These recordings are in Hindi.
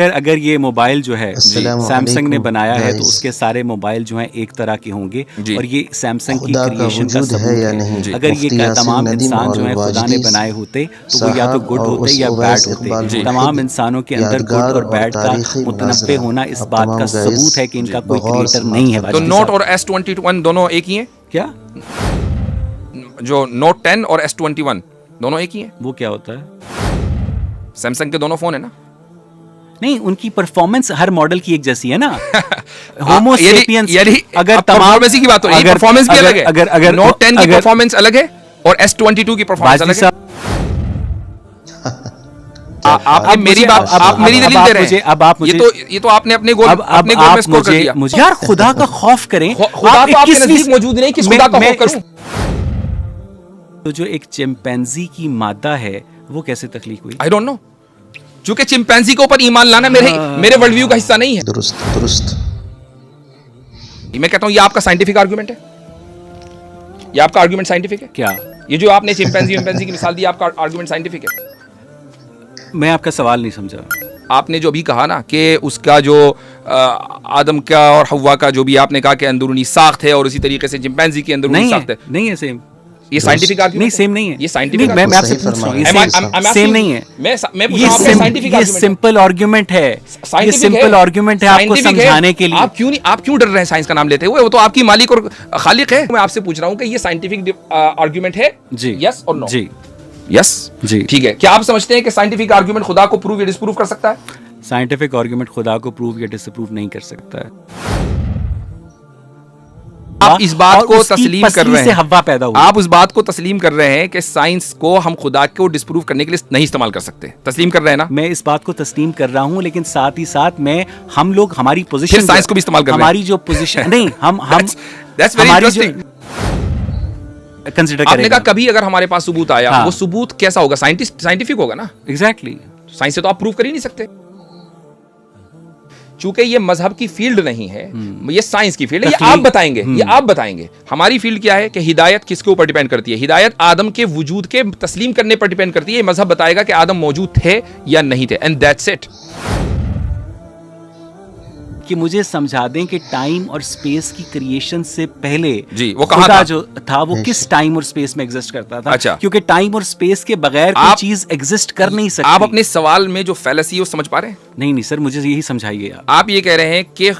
अगर ये मोबाइल जो है सैमसंग ने बनाया है तो गाइस, उसके सारे मोबाइल जो हैं एक तरह के होंगे जी। और ये सैमसंग की खुदा का क्रिएशन का वजूद है सबूत या है। नहीं? अगर ये मुफ्ती यासिन तमाम नदीम इंसान और जो है खुदा ने वाजदी बनाए होते तो वो या तो साहब गुड और होते उस या उवैस बैड होते। इकबाल जी। तमाम मुल्हिद इंसानों के अंदर गुड यादगार और और बैड का तारीखी मुतनव्वे मुनाज़रा होना इस अब बात तमाम का गाइस सबूत है कि इनका कोई बगौर क्रिएटर समाअत नहीं है। तो वाजदी नोट साहब, और S21 दोनों एक ही हैं? क्या जो नोट 10 और S21 दोनों एक ही हैं? वो क्या होता है? सैमसंग के दोनों फोन है ना? नहीं, उनकी परफॉर्मेंस हर मॉडल की एक जैसी है ना। होमो यदि सेपियंस अगर परफॉर्मेंस की बात हो रही है, परफॉर्मेंस भी अलग है। अगर नोट 10 की परफॉर्मेंस अलग है और S22 की परफॉर्मेंस अलग है। आप मेरी बात, आप मेरी दलील दे रहे हैं। अब आप मुझे ये तो आपने अपने गोल में स्कोर कर दिया। मुझे यार खुदा का खौफ करें। खुदा तो आपके नजदीक मौजूद नहीं, किस खुदा का खौफ करूं? तो जो एक चिंपैंजी की मादा है वो कैसे तख्लीक हुई? I don't know. चूंकि चिंपैंजी के ऊपर ईमान लाना मेरे वर्ल्ड व्यू का हिस्सा नहीं है। दुरुस्त मैं कहता हूं ये आपका साइंटिफिक आर्गुमेंट है। ये आपका आर्गुमेंट साइंटिफिक है क्या? ये जो आपने चिंपैंजी की मिसाल दी, आपका आर्गुमेंट साइंटिफिक है? मैं आपका सवाल नहीं समझा। आपने जो अभी कहा ना कि उसका जो आदम का और हव्वा का जो भी आपने कहा कि अंदरूनी साख्त है और उसी तरीके से चिंपैंजी की अंदरूनी साख्त है, नहीं है सेम। ये साइंटिफिक आर्गुमेंट नहीं, सेम नहीं है। ये साइंटिफिक मैं आपसे पूछ रहा हूँ, ये सेम नहीं है। मैं पूछ रहा हूं, आपका साइंटिफिक ये आर्गुमेंट सिंपल आर्गुमेंट है। ये सिंपल आर्गुमेंट है आपको समझाने के लिए। आप क्यों डर रहे हैं साइंस का नाम लेते हुए? वो तो आपकी मालिक और खालिक है। मैं आपसे पूछ रहा हूं कि ये साइंटिफिक आर्गुमेंट है? जी, यस और नो? जी, यस, जी। ठीक है। क्या आप समझते हैं कि साइंटिफिक आर्गुमेंट खुदा को प्रूव या डिस्प्रूव कर सकता है? साइंटिफिक आर्गुमेंट खुदा को प्रूव या डिसप्रूव नहीं कर सकता है। आप इस बात को तस्लीम कर रहे हैं, हवा पैदा हुई। आप उस बात को तस्लीम कर रहे हैं कि साइंस को हम खुदा को डिस्प्रूव करने के लिए नहीं इस्तेमाल कर सकते। तस्लीम कर रहे हैं ना? मैं इस बात को तस्लीम कर रहा हूं, लेकिन साथ ही साथ हम लोग हमारी पोजीशन, फिर साइंस को भी इस्तेमाल कर रहे हैं। हमारी जो पोजीशन नहीं, हम That's very interesting. कंसीडर आपने करेगा। कहा कभी अगर हमारे पास सबूत आया, हाँ। वो सबूत कैसा होगा? साइंटिफिक होगा ना? एग्जैक्टली। साइंस से तो आप प्रूव कर ही नहीं सकते। चूंकि ये मजहब की फील्ड नहीं है, ये साइंस की फील्ड है। ये आप बताएंगे, ये आप बताएंगे। हमारी फील्ड क्या है कि हिदायत किसके ऊपर डिपेंड करती है? हिदायत आदम के वजूद के तस्लीम करने पर डिपेंड करती है। ये मजहब बताएगा कि आदम मौजूद थे या नहीं थे, एंड दैट्स इट। कि मुझे समझा दें कि टाइम और स्पेस की क्रिएशन से पहले जी, वो कहाँ खुदा था? जो था वो किस टाइम और स्पेस में एग्जिस्ट करता था? अच्छा। क्योंकि टाइम और स्पेस के बगैर कोई चीज एग्जिस्ट कर नहीं सकती। आप अपने सवाल में जो फैलेसी है वो समझ पा रहे हैं? नहीं सर, मुझे यही समझाइए आप। आप ये कह रहे हैं कि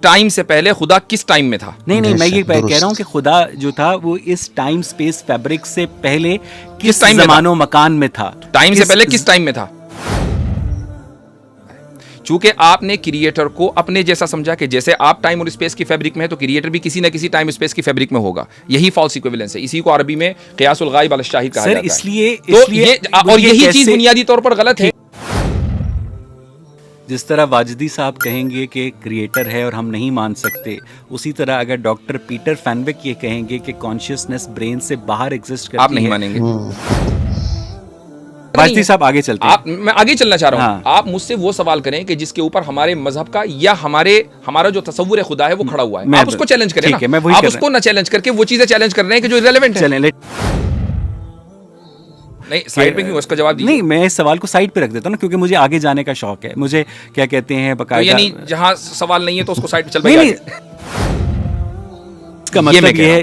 टाइम से पहले खुदा किस टाइम में था? नहीं, मैं ये कह रहा हूँ कि खुदा जो था वो इस टाइम स्पेस फैब्रिक से पहले किस टाइम में ज़मानो मकान में था? टाइम से पहले किस टाइम में था? चूंकि आपने क्रिएटर को अपने जैसा समझा कि जैसे आप टाइम और स्पेस की फैब्रिक में है, तो क्रिएटर भी किसी न किसी टाइम स्पेस की फैब्रिक में होगा। यही फॉल्स इक्विवेलेंस है। इसी को अरबी में क़ियासुल गायब अला शाहिद कहा जाता है। इसलिए और यही चीज बुनियादी तौर पर गलत है। जिस तरह वाजदी साहब कहेंगे कि क्रिएटर है और हम नहीं मान सकते, उसी तरह अगर डॉक्टर पीटर फैनविक ये कहेंगे कि कॉन्शियसनेस ब्रेन से बाहर एग्जिस्ट करती है, आप नहीं मानेंगे। वाजदी साहब आगे चलते हैं। मैं आगे चलना चाह रहा हूँ। हाँ। आप मुझसे वो सवाल करें कि जिसके ऊपर हमारे मजहब का या हमारा जो तस्वुर है खुदा है वो खड़ा हुआ है। आप उसको चैलेंज करें ना। आप उसको ना चैलेंज करके वो चीजें चैलेंज कर रहे हैं कि जो इररिलेवेंट है। नहीं, साइड पे क्यों? उसका जवाब दीजिए। नहीं, मैं इस सवाल को साइड पे रख देता हूँ ना, क्योंकि मुझे आगे जाने का शौक है। मुझे क्या कहते हैं बकायदा, यानी जहां सवाल नहीं है तो उसको साइड पे चल नहीं, भाई।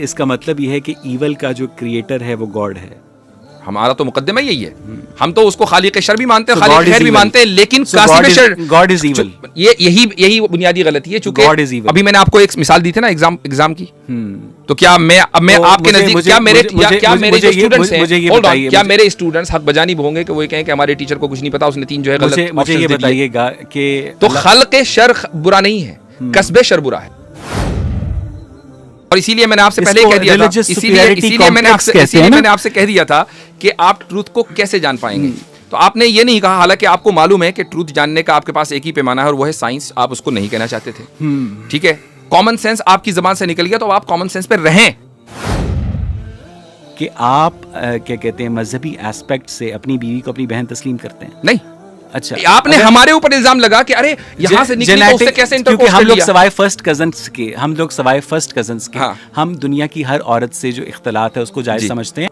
इसका मतलब ये है कि ईवल का जो क्रिएटर है वो गॉड है। हमारा तो मुकद्दमा यही है। हम तो उसको खालिक शर भी मानते हैं, खालिक खैर भी मानते हैं, लेकिन गॉड इज ईवल। यही बुनियादी गलती है। चूंकि अभी मैंने आपको एक मिसाल दी थी ना एग्जाम की, तो क्या मैं आपके नजदीक क्या मेरे स्टूडेंट्स हक बजानिब होंगे कि वो कहें कि हमारे टीचर को कुछ नहीं पता, उसने 3 जो है गलत? मुझे ये बताइएगा कि तो खल्क़ शर बुरा नहीं है, कस्बे शर बुरा है। और इसीलिए मैंने आपसे पहले कह दिया था, इसीलिए मैंने आपसे कह दिया था कि आप ट्रूथ को कैसे जान पाएंगे। तो आपने ये नहीं कहा, हालांकि आपको मालूम है कि ट्रूथ जानने का आपके पास एक ही पैमाना है और वो है साइंस। आप उसको नहीं कहना चाहते थे, ठीक है। कॉमन सेंस आपकी जबान से निकल गया, तो आप कॉमन सेंस पे रहें कि आप क्या कहते हैं मजहबी एस्पेक्ट से अपनी बीवी को अपनी बहन तस्लीम करते हैं? नहीं। अच्छा, आपने हमारे ऊपर इल्जाम लगा कि अरे यहाँ से निकली तो उससे कैसे इंटरकोर्स कर लिया? हम लोग सवाए फर्स्ट कजन्स के हम दुनिया की हर औरत से जो इख्तिलात है उसको जायज समझते हैं।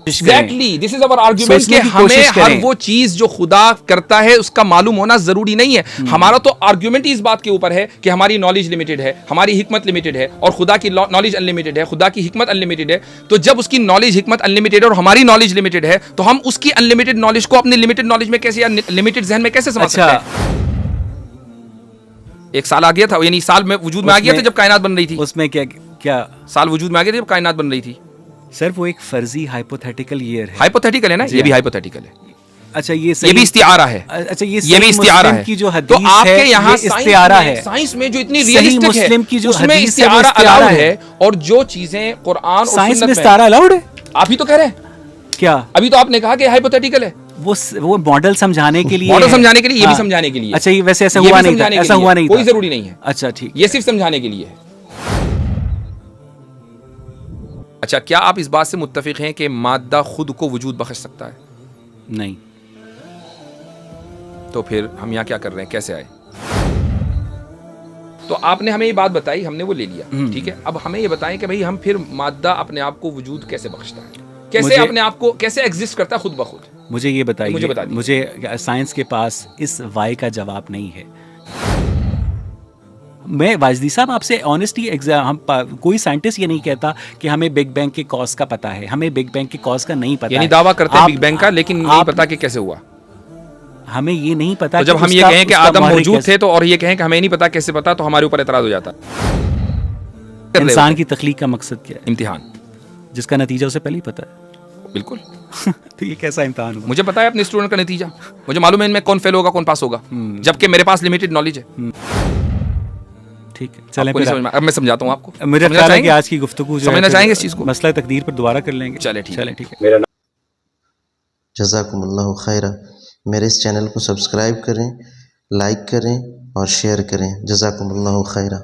Exactly, this is our argument कि हमें हर वो चीज जो खुदा करता है उसका मालूम होना जरूरी नहीं है। हमारा तो आर्ग्यूमेंट ही इस बात के ऊपर है कि हमारी नॉलेज लिमिटेड है, हमारी हिकमत लिमिटेड है और खुदा की नॉलेज अनलिमिटेड है, खुदा की हिकमत अनलिमिटेड है। तो जब उसकी नॉलेज हिकमत अनलिमिटेड और हमारी नॉलेज लिमिटेड है तो हम उसकी अनलिमिटेड नॉलेज को अपनी लिमिटेड नॉलेज में कैसे या लिमिटेड जहन में कैसे समझ सकते हैं? एक साल आ गया था, यानी साल में वजूद में आ गया था जब कायनात बन रही थी। उसमें क्या साल वजूद में आ गया था जब कायनात बन रही थी। सर वो एक फर्जी हाइपोथेटिकल ईयर है। हाइपोथेटिकल है ना, ये भी हाइपोथेटिकल है। अच्छा ये भी इस्तिआरा है। अच्छा ये भी इस्तिआरा है की जो हदीस तो आपके है, यहाँ इस्तिआरा है। साइंस में जो इतनी रियलिस्टिक मुस्लिम की जो उसमें हदीस है, इस्तिआरा वो इस्तिआरा अलाउड है। और जो चीजें कुरान और साइंस सुन्नत में इस्तिआरा अलाउड है? आप ही तो कह रहे हैं। क्या? अभी तो आपने कहा कि हाइपोथेटिकल है। वो मॉडल समझाने के लिए, मॉडल समझाने के लिए, ये भी समझाने के लिए। अच्छा ये वैसे ऐसा हुआ नहीं था, ऐसा हुआ नहीं, कोई जरूरी नहीं है। अच्छा ठीक, ये सिर्फ समझाने के लिए है। अच्छा, क्या आप इस बात से मुत्तफिक हैं कि मादा खुद को वजूद बख्श सकता है? नहीं। तो फिर हम यहाँ क्या कर रहे हैं, कैसे आए? तो आपने हमें ये बात बताई, हमने वो ले लिया, ठीक है। अब हमें ये बताएं कि भाई हम फिर मादा अपने आप को वजूद कैसे बख्शता है, कैसे अपने आप को कैसे एग्जिस्ट करता है खुद ब खुद? मुझे ये बताइए, मुझे बता दीजिए। मुझे साइंस के पास इस वाई का जवाब नहीं है। मैं वाजदी साहब आपसे ऑनेस्टली कोई साइंटिस्ट ये नहीं कहता कि हमें बिग बैंग के कॉज का पता है, हमें बिग बैंग के कॉज का नहीं पता। यानी दावा करते हैं बिग बैंग का, लेकिन नहीं पता कि कैसे हुआ। हमें ये नहीं पता। तो जब हम ये कहें कि आदम मौजूद थे तो, और ये कहें कि हमें नहीं पता कैसे पता, तो हमारे ऊपर एतराज हो जाता। इंसान की तख्लीक का मकसद क्या है? इम्तिहान, जिसका नतीजा उसे पहले ही पता है। बिल्कुल। तो ये कैसा इम्तिहान हुआ? मुझे पता है अपने स्टूडेंट का नतीजा, मुझे मालूम है इनमें कौन फेल होगा कौन पास होगा, जबकि मेरे पास लिमिटेड नॉलेज है। ठीक है, चलें अब मैं समझाता हूँ आपको। मेरा ख्याल है कि आज की गुफ्तगू जो समझना चाहेंगे इस चीज को, मसला तकदीर पर दोबारा कर लेंगे। चले ठीक है। मेरा जज़ाकुमुल्लाहु खैरा। मेरे इस चैनल को सब्सक्राइब करें, लाइक करें और शेयर करें। जज़ाकुमुल्लाहु खैरा।